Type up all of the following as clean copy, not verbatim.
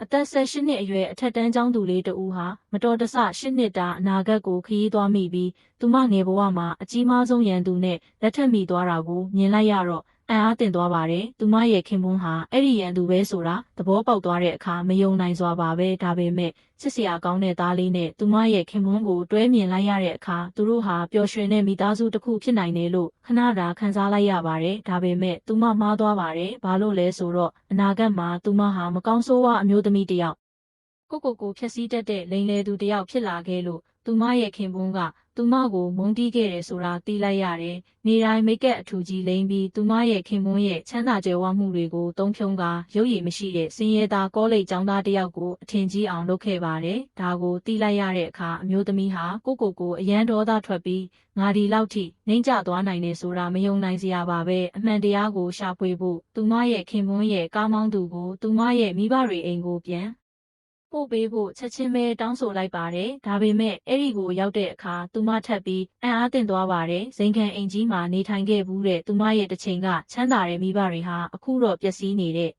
အသက်18နှစ်အရွယ်အထက်တန်းကျောင်းသူလေးတဦးဟာမတော်တဆ8နှစ်တာအနာဂတ်ကိုခရီးသွားမိပြီးသူမငယ်ဘဝမှာအကြီးမားဆုံးရန်သူနဲ့လက်ထပ်မိသွားတာကိုမြင်လိုက်ရတော့အံ့အားသင့်သွားပါတယ်။သူမရဲ့ခင်ပွန်းဟာအဲ့ဒီရန်သူပဲဆိုတာသဘောပေါက်သွားတဲ့အခါမယုံနိုင်စွာပါပဲ။ဒါပေမဲ့ချစ်စရာကောင်းတဲ့သားလေးနဲ့သူမရဲ့ခင်ပွန်းကိုတွဲမြင်လိုက်ရတဲ့အခါသူတို့ဟာပျော်ရွှင်တဲ့မိသားစုတစ်ခုဖြစ်နိုင်တယ်လို့ခဏတာခံစားလိုက်ရပါတယ်။ဒါပေမဲ့သူမမှားသွားပါတယ်။ဘာလို့လဲဆိုတော့အနာဂတ်မှာသူမဟာမကောင်းဆိုးဝါးအမျိုးသမီးတစ်ယောက်ကိုဖျက်ဆီးတတ်တဲ့လိမ်လည်သူတစ်ယောက်ဖြစ်လာခဲ့လို့သူမရဲ့ခင်ပွန်းကသူမကိုမုန်းတီးခဲ့တယ်ဆိုတာသိလိုက်ရတယ်။နေတိုင်းမိတ်ကပ်အထူကြီးလိမ့်ပြီးသူမရဲ့ခင်ပွန်းရဲ့ချမ်းသာကြွယ်ဝမှုတွေကိုတုံးဖြုံးကာရုပ်ရည်မရှိတဲ့စင်ရဲသားကောလိပ်ကျောင်းသားတစ်ယောက်ကိုအထင်ကြီးအောင်လုပ်ခဲ့ပါတယ်။ဒါကိုသိလိုက်ရတဲ့အခါအမျိုးသမီးဟာကိုအရန်ဒေါသထွက်ပြီးငါဒီလောက်ထိနှိမ့်ကျသွားနိုင်တယ်ဆိုတာမယုံနိုင်စရာပါပဲ။အမှန်တရားကိုရှာဖွေဖို့သူမရဲ့ခင်ပွန်းရဲ့ကားမောင်းသူကိုသူမရဲ့မိဘတွေအိမ်ကိုပြန်ပို့ပေးဖို့ချက်ချင်းပဲတောင်းဆိုလိုက်ပါတယ်။ဒါပေမဲ့အဲ့ဒီကိုရောက်တဲ့အခါသူမထပ်ပြီးအံ့အားသင့်သွားပါတယ်။ဇိမ်ခံအိမ်ကြီးမှာနေထိုင်ခဲ့ဘူးတဲ့သူမရဲ့တစ်ချိန်ကချမ်းသာတဲ့မိဘတွေဟာအခုတော့ပျက်စီးနေတဲ့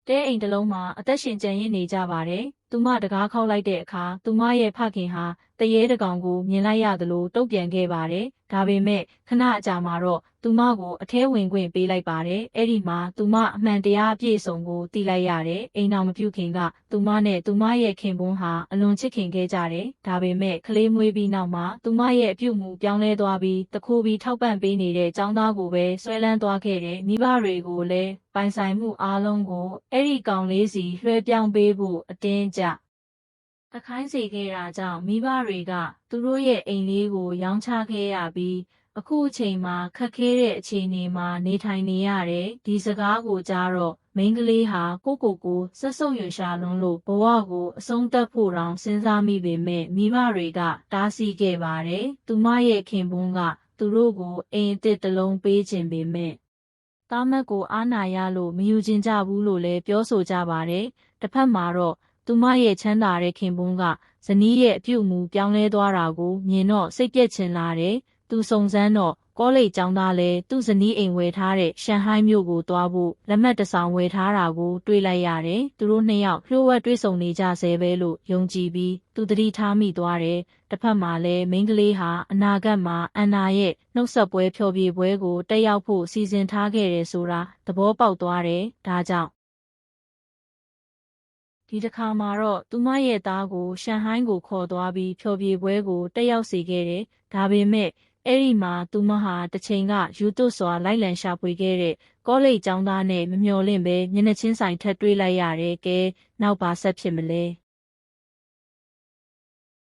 တဲအိမ်တစ်လုံးမှာအသက်ရှင်ကျန်ရစ်နေကြပါတယ်။သူမတကားခောက်လိုက်တဲ့အခါသူမရဲ့ဖခင်ဟာတရေတကောင်ကိုမြင်လိုက်ရသလိုတုံ့ပြန်ခဲ့ပါတယ်။ဒါပေမဲ့ခဏအကြာမှာတော့သူမကိုအထဲဝင်ခွင့်ပေးလိုက်ပါတယ်။အဲ့ဒီမှာသူမအမှန်တရားအပြည့်စုံကိုသိလိုက်ရတယ်။အိမ်တော်မပြုခင်ကသူမနဲ့သူမရဲ့ခင်ပွန်းဟာအလွန်ချစ်ခင်ခဲ့ကြတယ်။ဒါပေမဲ့ကလေးမွေးပြီးနောက်မှာသူမရဲ့အပြုတ်မှုပြောင်းလဲသွားပြီးတခိုးပြီးထောက်ပံ့ပေးနေတဲ့ចောင်းသားကိုပဲဆွဲလန်းသွားခဲ့တဲ့မိဘတွေကိုလည်းပိုင်ဆိုင်မှုအားလုံးကိုအဲ့ဒီကောင်လေးစီလွှဲပြောင်းပေးဖို့အတင်းကြတခိုင်းစေခဲ့တာကြောင့်မိဘတွေကသူတို့ရဲ့အိမ်လေးကိုရောင်းချခဲ့ရပြီးအခုအချိန်မှာခက်ခဲတဲ့အခြေအနေမှာနေထိုင်နေရတယ်ဒီစကားကိုကြားတော့မိန်းကလေးဟာကိုဆက်ဆုပ်ရွံရှာလွန်းလို့ဘဝကိုအဆုံးသတ်ဖို့တောင်စဉ်းစားမိပေမဲ့မိဘတွေကတားဆီးခဲ့ပါတယ်သူမရဲ့ခင်ပွန်းကသူတို့ကိုအိမ်အသစ်တစ်လုံးပေးခြင်းပေမဲ့သားမက်ကိုအားနာရလို့မယူချင်ကြဘူးလို့လည်းပြောဆိုကြပါတယ်တစ်ဖက်မှာတော့သူမရဲ့ချမ်းသာတဲ့ခင်ပွန်းကဇနီးရဲ့အပြုတ်မှုပြောင်းလဲသွားတာကိုမြင်တော့စိတ်ပြက်ချင်လာတယ်။သူစုံစမ်းတော့ကောလိပ်ကျောင်းသားလည်းသူ့ဇနီးအိမ်ဝယ်ထားတဲ့ရှန်ဟိုင်းမြို့ကိုသွားဖို့လက်မှတ်တစ်ဆောင်ဝယ်ထားတာကိုတွေ့လိုက်ရတယ်။သူတို့နှစ်ယောက်လျှို့ဝှက်တွေ့ဆုံနေကြဆဲပဲလို့ယုံကြည်ပြီးသူသတိထားမိသွားတယ်။တစ်ဖက်မှာလည်းမိန်းကလေးဟာအနာဂတ်မှာအန်နာရဲ့နှုတ်ဆက်ပွဲဖျော်ဖြေပွဲကိုတက်ရောက်ဖို့စီစဉ်ထားခဲ့တယ်ဆိုတာသဘောပေါက်သွားတယ်။ဒါကြောင့်ဒီတစ်ခါမှာတော့သူမရဲ့သားကိုရှန်ဟိုင်းကိုခေါ်သွားပြီးဖျော်ဖြေပွဲကိုတက်ရောက်စေခဲ့တယ်။ဒါပေမဲ့အဲ့ဒီမှာသူမဟာတစ်ချိန်ကယူသွစွာလိုက်လံရှာဖွေခဲ့တဲ့ကောလိပ်ကျောင်းသားနဲ့မမျှော်လင့်ပဲမျက်နှာချင်းဆိုင်ထပ်တွေ့လိုက်ရတယ်။ကဲနောက်ပါဆက်ဖြစ်မလဲ။